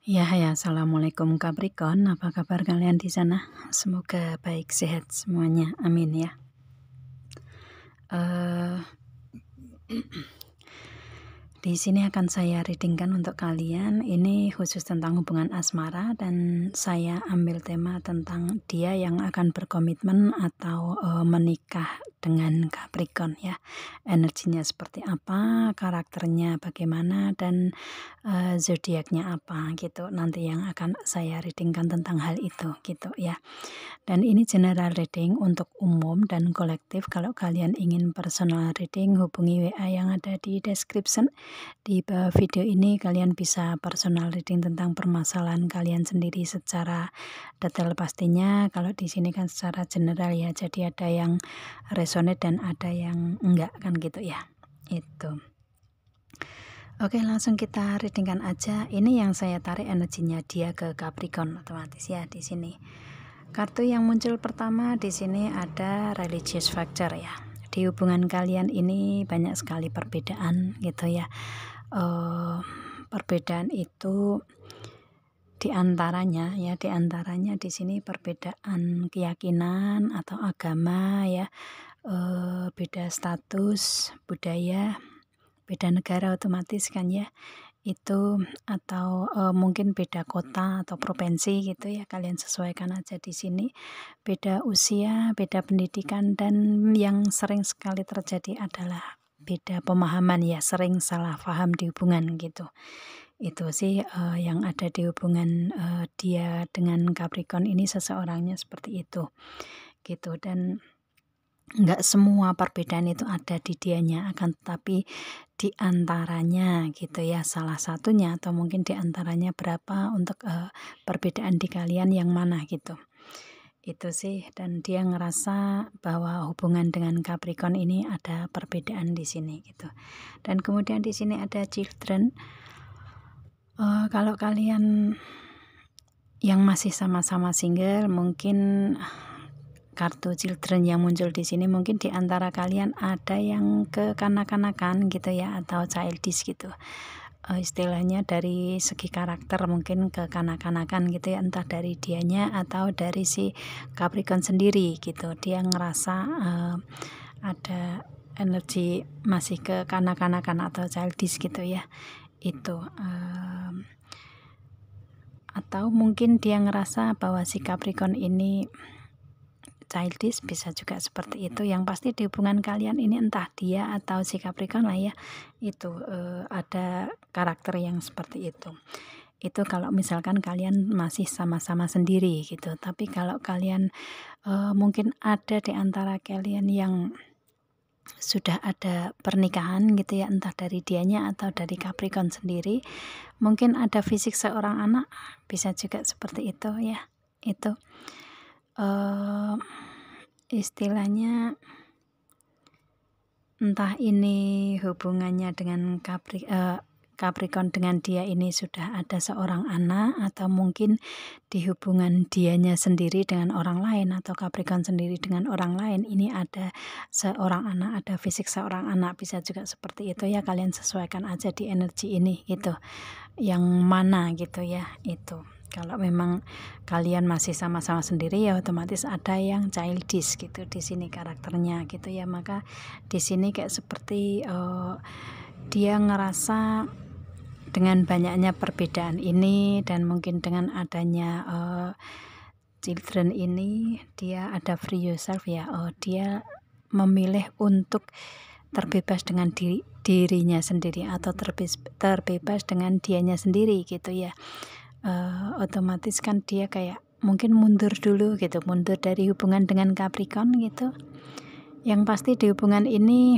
Ya, assalamualaikum Capricorn. Apa kabar kalian di sana? Semoga baik, sehat semuanya. Amin ya. Eh, Di sini akan saya readingkan untuk kalian. Ini khusus tentang hubungan asmara dan saya ambil tema tentang dia yang akan berkomitmen atau menikah dengan Capricorn ya. Energinya seperti apa, karakternya bagaimana, dan zodiaknya apa gitu. Nanti yang akan saya readingkan tentang hal itu gitu ya. Dan ini general reading untuk umum dan kolektif. Kalau kalian ingin personal reading, hubungi WA yang ada di description. Di bawah video ini kalian bisa personal reading tentang permasalahan kalian sendiri secara detail pastinya. Kalau di sini kan secara general ya, jadi ada yang resonate dan ada yang enggak kan gitu ya. Itu. Oke, langsung kita readingkan aja. Ini yang saya tarik energinya dia ke Capricorn otomatis ya di sini. Kartu yang muncul pertama di sini ada religious factor ya. Di hubungan kalian ini banyak sekali perbedaan gitu ya. Perbedaan itu diantaranya di sini perbedaan keyakinan atau agama ya, beda status, budaya, beda negara otomatis kan ya. Itu atau mungkin beda kota atau provinsi gitu ya, kalian sesuaikan aja di sini. Beda usia, beda pendidikan, dan yang sering sekali terjadi adalah beda pemahaman ya, sering salah paham di hubungan gitu. Itu sih yang ada di hubungan dia dengan Capricorn ini, seseorangnya seperti itu gitu. Dan nggak semua perbedaan itu ada di dianya, akan tetapi di antaranya gitu ya, salah satunya atau mungkin di antaranya berapa untuk perbedaan di kalian yang mana gitu. Itu sih, dan dia ngerasa bahwa hubungan dengan Capricorn ini ada perbedaan di sini gitu. Dan kemudian di sini ada children. Kalau kalian yang masih sama-sama single, mungkin kartu children yang muncul di sini mungkin di antara kalian ada yang kekanak-kanakan gitu ya, atau childish gitu. Istilahnya dari segi karakter mungkin kekanak-kanakan gitu ya, entah dari dianya atau dari si Capricorn sendiri gitu. Dia ngerasa ada energi masih kekanak-kanakan atau childish gitu ya. Itu atau mungkin dia ngerasa bahwa si Capricorn ini childish, bisa juga seperti itu. Yang pasti di hubungan kalian ini entah dia atau si Capricorn lah ya, itu ada karakter yang seperti itu. Itu kalau misalkan kalian masih sama-sama sendiri gitu. Tapi kalau kalian mungkin ada di antara kalian yang sudah ada pernikahan gitu ya, entah dari dianya atau dari Capricorn sendiri, mungkin ada fisik seorang anak, bisa juga seperti itu ya. Itu istilahnya entah ini hubungannya dengan Capricorn dengan dia ini sudah ada seorang anak, atau mungkin di hubungan dianya sendiri dengan orang lain atau Capricorn sendiri dengan orang lain ini ada seorang anak, ada fisik seorang anak, bisa juga seperti itu ya. Kalian sesuaikan aja di energi ini gitu, yang mana gitu ya. Itu kalau memang kalian masih sama-sama sendiri ya otomatis ada yang childish gitu di sini karakternya gitu ya. Maka di sini kayak seperti dia ngerasa dengan banyaknya perbedaan ini dan mungkin dengan adanya children ini, dia ada free yourself ya. Dia memilih untuk terbebas dengan dirinya sendiri atau terbebas dengan dianya sendiri gitu ya. Otomatis kan dia kayak mungkin mundur dulu gitu, mundur dari hubungan dengan Capricorn gitu. Yang pasti di hubungan ini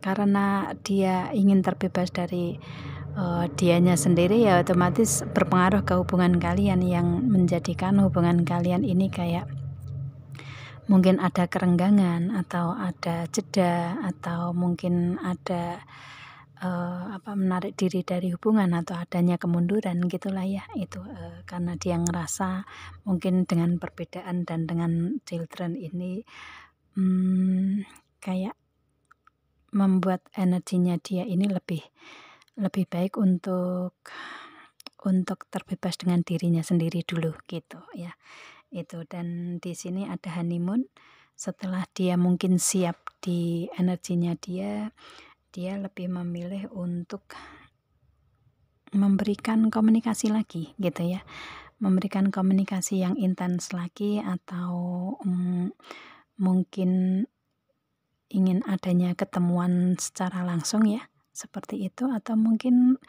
karena dia ingin terbebas dari dianya sendiri ya, otomatis berpengaruh ke hubungan kalian, yang menjadikan hubungan kalian ini kayak mungkin ada kerenggangan atau ada jeda atau mungkin ada menarik diri dari hubungan atau adanya kemunduran gitulah ya. Itu karena dia ngerasa mungkin dengan perbedaan dan dengan children ini kayak membuat energinya dia ini lebih baik untuk untuk terbebas dengan dirinya sendiri dulu gitu ya. Itu, dan di sini ada honeymoon. Setelah dia mungkin siap di energinya dia lebih memilih untuk memberikan komunikasi lagi gitu ya. Memberikan komunikasi yang intens lagi, atau mungkin ingin adanya ketemuan secara langsung ya, seperti itu, atau mungkin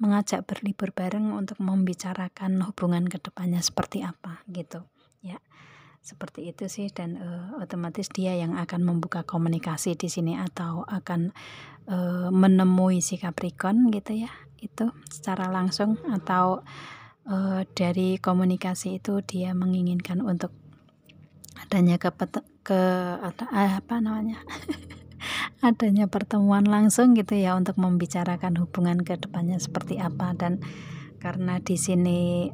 mengajak berlibur bareng untuk membicarakan hubungan kedepannya seperti apa gitu ya. Seperti itu sih, dan otomatis dia yang akan membuka komunikasi di sini, atau akan menemui si Capricorn gitu ya, itu secara langsung, atau dari komunikasi itu dia menginginkan untuk adanya adanya pertemuan langsung gitu ya, untuk membicarakan hubungan ke depannya seperti apa. Dan karena di sini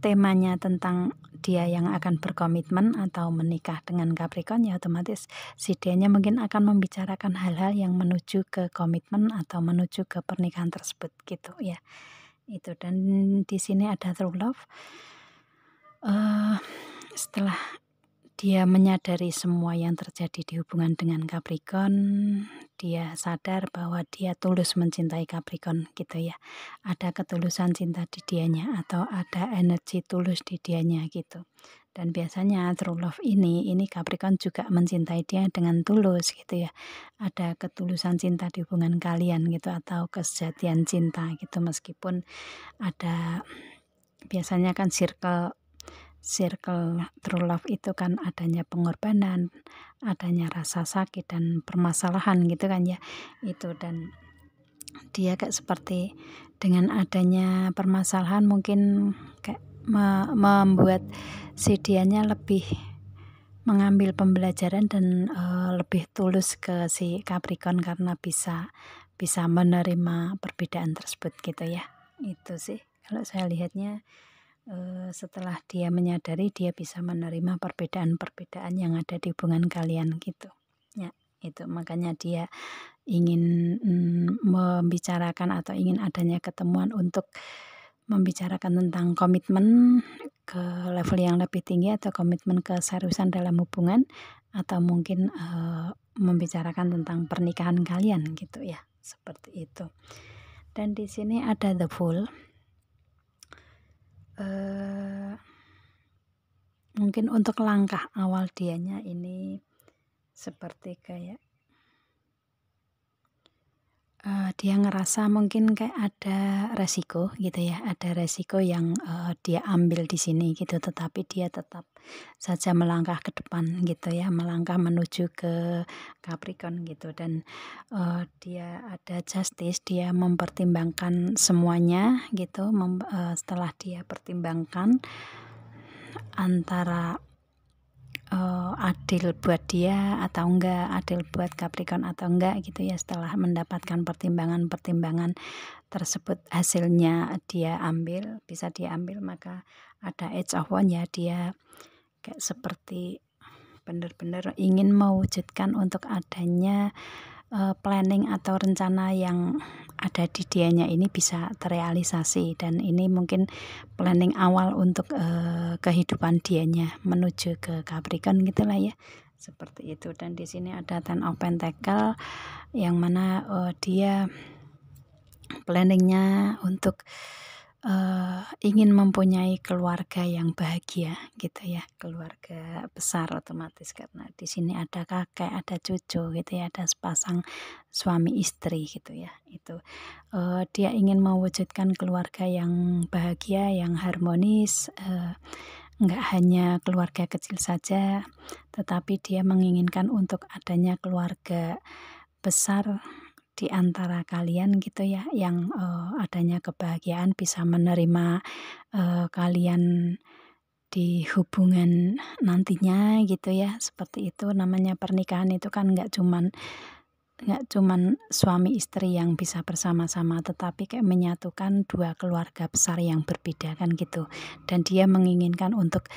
temanya tentang dia yang akan berkomitmen atau menikah dengan Capricorn, ya otomatis si dianya mungkin akan membicarakan hal-hal yang menuju ke komitmen atau menuju ke pernikahan tersebut gitu ya. Itu, dan di sini ada true love. Setelah dia menyadari semua yang terjadi di hubungan dengan Capricorn, dia sadar bahwa dia tulus mencintai Capricorn gitu ya. Ada ketulusan cinta di dianya, atau ada energi tulus di dianya gitu. Dan biasanya true love ini Capricorn juga mencintai dia dengan tulus gitu ya. Ada ketulusan cinta di hubungan kalian gitu, atau kesejatian cinta gitu, meskipun ada biasanya kan circle true love itu kan adanya pengorbanan, adanya rasa sakit dan permasalahan gitu kan ya. Itu, dan dia kayak seperti dengan adanya permasalahan mungkin kayak membuat si dianya lebih mengambil pembelajaran dan lebih tulus ke si Capricorn, karena bisa menerima perbedaan tersebut gitu ya. Itu sih kalau saya lihatnya. Setelah dia menyadari, dia bisa menerima perbedaan-perbedaan yang ada di hubungan kalian gitu ya. Itu makanya dia ingin membicarakan, atau ingin adanya ketemuan untuk membicarakan tentang komitmen ke level yang lebih tinggi, atau komitmen keseriusan dalam hubungan, atau mungkin membicarakan tentang pernikahan kalian gitu ya, seperti itu. Dan di sini ada the Fool. Mungkin untuk langkah awal dianya ini seperti kayak dia ngerasa mungkin kayak ada resiko gitu ya, ada resiko yang dia ambil di sini gitu, tetapi dia tetap saja melangkah ke depan gitu ya, melangkah menuju ke Capricorn gitu. Dan dia ada justice, dia mempertimbangkan semuanya gitu. Setelah dia pertimbangkan antara adil buat dia atau enggak, adil buat Capricorn atau enggak gitu ya, setelah mendapatkan pertimbangan-pertimbangan tersebut, hasilnya bisa dia ambil, maka ada Edge of Wands ya, dia kayak seperti benar-benar ingin mewujudkan untuk adanya planning atau rencana yang ada di dianya ini bisa terrealisasi. Dan ini mungkin planning awal untuk kehidupan dianya menuju ke Capricorn gitulah ya, seperti itu. Dan di sini ada Ten of Pentacle, yang mana dia planningnya untuk ingin mempunyai keluarga yang bahagia gitu ya, keluarga besar otomatis, karena di sini ada kakek, ada cucu gitu ya, ada sepasang suami istri gitu ya. Itu dia ingin mewujudkan keluarga yang bahagia, yang harmonis, nggak hanya keluarga kecil saja, tetapi dia menginginkan untuk adanya keluarga besar di antara kalian gitu ya, yang adanya kebahagiaan, bisa menerima kalian di hubungan nantinya gitu ya. Seperti itu, namanya pernikahan itu kan nggak cuman suami istri yang bisa bersama-sama, tetapi kayak menyatukan dua keluarga besar yang berbeda kan gitu. Dan dia menginginkan untuk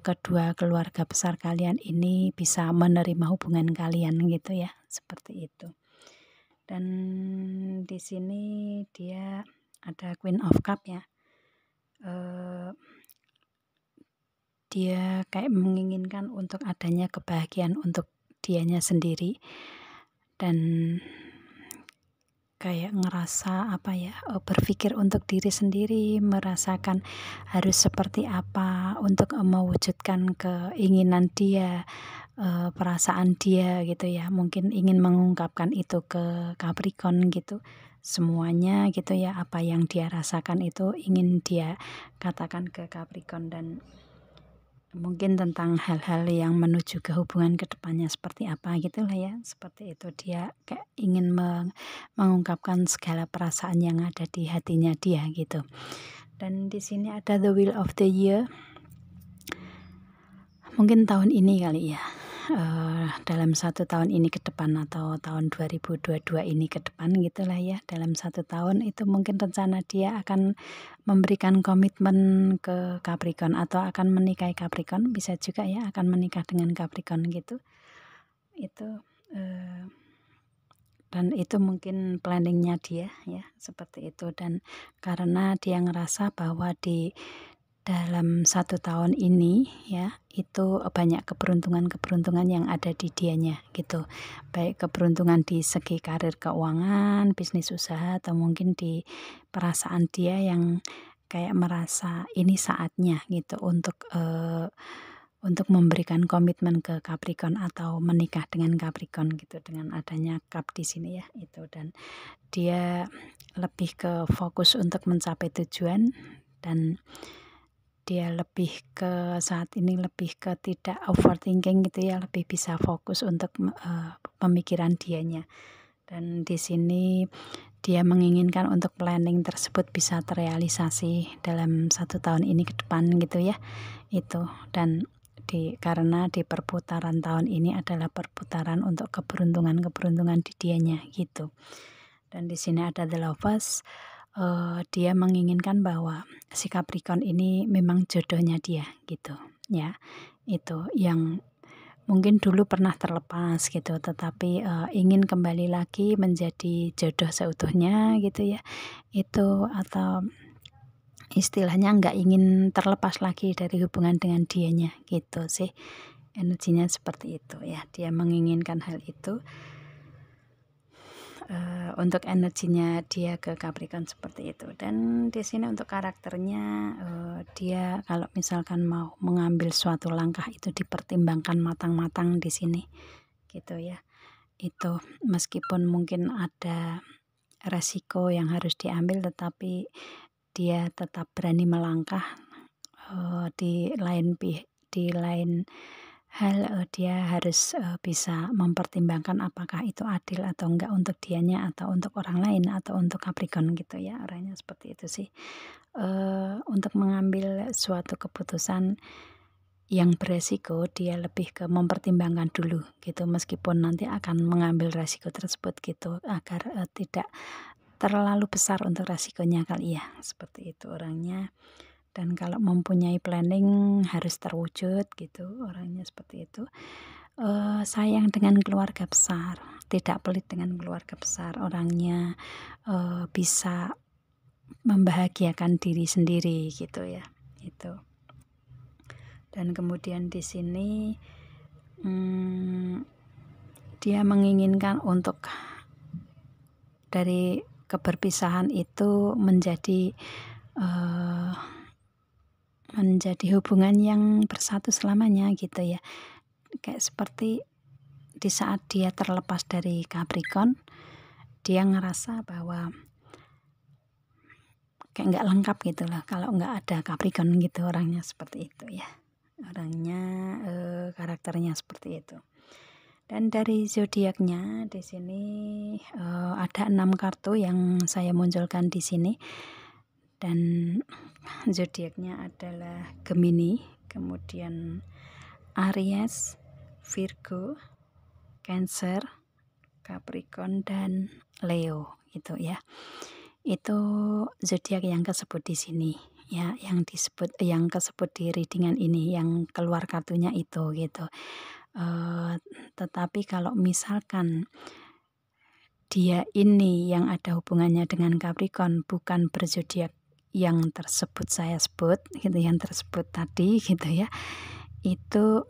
kedua keluarga besar kalian ini bisa menerima hubungan kalian gitu ya, seperti itu. Dan di sini dia ada Queen of Cup ya. Dia kayak menginginkan untuk adanya kebahagiaan untuk dianya sendiri, dan kayak ngerasa berpikir untuk diri sendiri, merasakan harus seperti apa untuk mewujudkan keinginan dia, perasaan dia gitu ya. Mungkin ingin mengungkapkan itu ke Capricorn gitu. Semuanya gitu ya, apa yang dia rasakan itu ingin dia katakan ke Capricorn, dan mungkin tentang hal-hal yang menuju ke hubungan kedepannya seperti apa gitulah ya. Seperti itu, dia kayak ingin mengungkapkan segala perasaan yang ada di hatinya dia gitu. Dan di sini ada the wheel of the year. Mungkin tahun ini kali ya, dalam 1 tahun ini ke depan atau tahun 2022 ini ke depan gitulah ya. Dalam 1 tahun itu mungkin rencana dia akan memberikan komitmen ke Capricorn atau akan menikahi Capricorn, bisa juga ya akan menikah dengan Capricorn gitu. Itu dan itu mungkin planningnya dia ya, seperti itu. Dan karena dia ngerasa bahwa di dalam 1 tahun ini ya, itu banyak keberuntungan-keberuntungan yang ada di dianya gitu. Baik keberuntungan di segi karir keuangan, bisnis usaha, atau mungkin di perasaan dia yang kayak merasa ini saatnya gitu untuk memberikan komitmen ke Capricorn atau menikah dengan Capricorn gitu, dengan adanya Cup di sini ya itu. Dan dia lebih ke fokus untuk mencapai tujuan, dan dia lebih ke saat ini lebih ke tidak overthinking gitu ya, lebih bisa fokus untuk pemikiran dianya. Dan di sini dia menginginkan untuk planning tersebut bisa terrealisasi dalam 1 tahun ini ke depan gitu ya. Itu, dan karena di perputaran tahun ini adalah perputaran untuk keberuntungan-keberuntungan di dianya gitu. Dan di sini ada the Lovers. Dia menginginkan bahwa si Capricorn ini memang jodohnya dia gitu ya. Itu yang mungkin dulu pernah terlepas gitu, tetapi ingin kembali lagi menjadi jodoh seutuhnya gitu ya. Itu, atau istilahnya nggak ingin terlepas lagi dari hubungan dengan dianya gitu sih. Energinya seperti itu ya. Dia menginginkan hal itu. Untuk energinya dia ke Capricorn seperti itu. Dan di sini untuk karakternya, dia kalau misalkan mau mengambil suatu langkah itu dipertimbangkan matang-matang di sini gitu ya. Itu meskipun mungkin ada resiko yang harus diambil, tetapi dia tetap berani melangkah. Di lain hal, dia harus bisa mempertimbangkan apakah itu adil atau enggak untuk dianya atau untuk orang lain atau untuk Capricorn gitu ya. Orangnya seperti itu sih. Untuk mengambil suatu keputusan yang beresiko, dia lebih ke mempertimbangkan dulu gitu, meskipun nanti akan mengambil resiko tersebut gitu, agar tidak terlalu besar untuk resikonya kali ya, seperti itu orangnya. Dan kalau mempunyai planning harus terwujud gitu, orangnya seperti itu. Sayang dengan keluarga besar, tidak pelit dengan keluarga besar, orangnya bisa membahagiakan diri sendiri gitu ya, itu. Dan kemudian di sini dia menginginkan untuk dari keberpisahan itu menjadi hubungan yang bersatu selamanya gitu ya. Kayak seperti di saat dia terlepas dari Capricorn, dia ngerasa bahwa kayak nggak lengkap gitu lah kalau nggak ada Capricorn gitu, orangnya seperti itu ya. Orangnya karakternya seperti itu. Dan dari zodiaknya di sini ada 6 kartu yang saya munculkan di sini. Dan zodiaknya adalah Gemini, kemudian Aries, Virgo, Cancer, Capricorn, dan Leo gitu ya. Itu zodiak yang kesebut di sini ya, yang kesebut di readingan ini, yang keluar kartunya itu gitu. Tetapi kalau misalkan dia ini yang ada hubungannya dengan Capricorn, bukan berzodiak yang tersebut saya sebut gitu, yang tersebut tadi gitu ya. Itu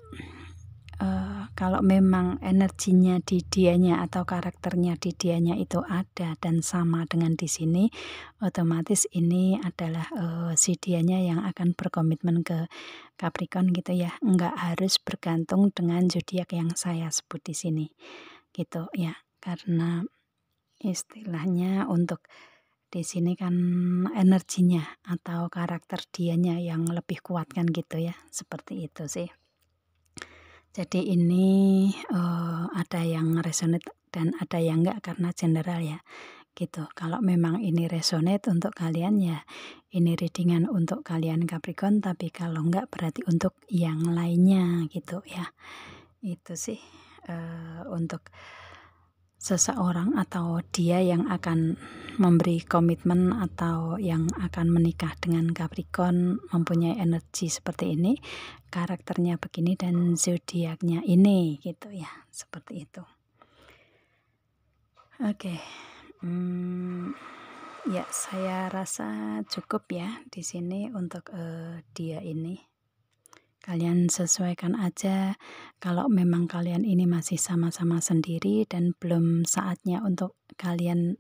kalau memang energinya di dianya atau karakternya di dianya itu ada dan sama dengan di sini, otomatis ini adalah, si dianya yang akan berkomitmen ke Capricorn gitu ya, nggak harus bergantung dengan zodiak yang saya sebut di sini, gitu ya. Karena istilahnya untuk di sini kan energinya atau karakter dianya yang lebih kuat kan gitu ya, seperti itu sih. Jadi ini, ada yang resonate dan ada yang enggak karena general ya, gitu. Kalau memang ini resonate untuk kalian ya ini reading-an untuk kalian Capricorn, tapi kalau enggak berarti untuk yang lainnya gitu ya. Itu sih, untuk seseorang atau dia yang akan memberi komitmen atau yang akan menikah dengan Capricorn mempunyai energi seperti ini, karakternya begini dan zodiaknya ini gitu ya, seperti itu. Oke, ya saya rasa cukup ya di sini untuk, dia ini. Kalian sesuaikan aja, kalau memang kalian ini masih sama-sama sendiri dan belum saatnya untuk kalian,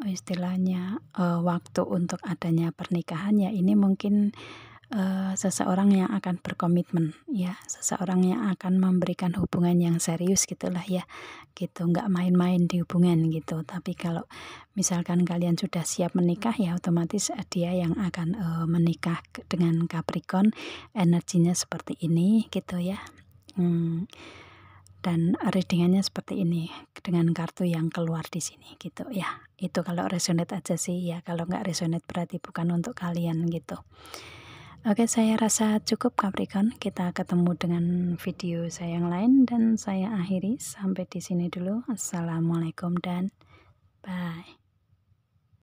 istilahnya, waktu untuk adanya pernikahan, ya ini mungkin, seseorang yang akan berkomitmen ya, seseorang yang akan memberikan hubungan yang serius gitulah ya, gitu, nggak main-main di hubungan gitu. Tapi kalau misalkan kalian sudah siap menikah ya otomatis, dia yang akan, menikah dengan Capricorn, energinya seperti ini gitu ya. Dan reading-annya seperti ini dengan kartu yang keluar di sini gitu ya. Itu kalau resonate aja sih ya, kalau nggak resonate berarti bukan untuk kalian gitu. Oke, saya rasa cukup Capricorn, kita ketemu dengan video saya yang lain dan saya akhiri sampai di sini dulu. Assalamualaikum dan bye.